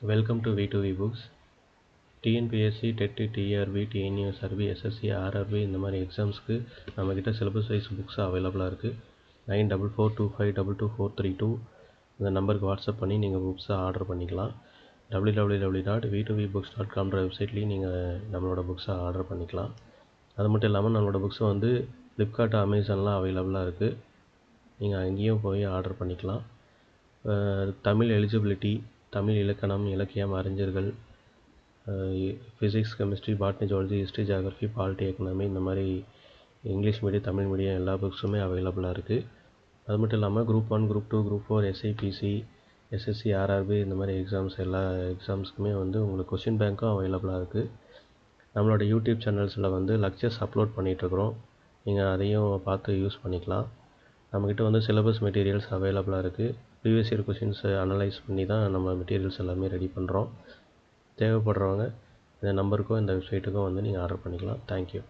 Welcome to V2V books. TNPSC, TET, TRB, TNUSRB, SSC, RRB இந்த மாதிரி எக்ஸாம்ஸ்க்கு நம்மக்கிட்ட syllabus wise books அவைலபிளாக இருக்குது. 9442522432 இந்த நம்பருக்கு வாட்ஸ்அப் பண்ணி நீங்கள் புக்ஸை ஆர்டர் பண்ணிக்கலாம். www.v2vbooks.comன்ற வெப்சைட்லேயும் நீங்கள் நம்மளோட புக்ஸை ஆர்டர் பண்ணிக்கலாம். அது மட்டும் இல்லாமல் நம்மளோட புக்ஸை வந்து ஃப்ளிப்கார்ட், அமேசான்லாம் அவைலபிளாக இருக்குது. நீங்கள் அங்கேயும் போய் ஆர்டர் பண்ணிக்கலாம். தமிழ் எலிஜிபிலிட்டி, தமிழ் இலக்கணம், இலக்கியம், அறிஞர்கள், physics, chemistry, botany, zoology, history, geography, polity, economy இந்த மாதிரி இங்கிலீஷ் மீடியம், தமிழ் மீடியம் எல்லா புக்ஸுமே அவைலபிளாக இருக்குது. அது மட்டும் இல்லாமல் group 1, group 2, group 4, SIPC, SSC, RRB இந்த மாதிரி எக்ஸாம்ஸ் எல்லா எக்ஸாம்ஸ்க்குமே வந்து உங்களுக்கு கொஷின் பேங்க்கும் அவைலபிளாக இருக்குது. நம்மளோட யூடியூப் சேனல்ஸில் வந்து லெக்சர்ஸ் அப்லோட் பண்ணிகிட்ருக்குறோம். நீங்கள் அதையும் பார்த்து யூஸ் பண்ணிக்கலாம். நம்மக்கிட்ட வந்து சிலபஸ் மெட்டீரியல்ஸ் அவைலபிளாக இருக்குது. ப்ரீவியஸ் இயர் கொஷின்ஸை அனலைஸ் பண்ணி தான் நம்ம மெட்டீரியல்ஸ் எல்லாமே ரெடி பண்ணுறோம். தேவைப்படுறவங்க இந்த நம்பருக்கும் இந்த வெப்சைட்டுக்கும் வந்து நீங்கள் ஆர்டர் பண்ணிக்கலாம். தேங்க்யூ.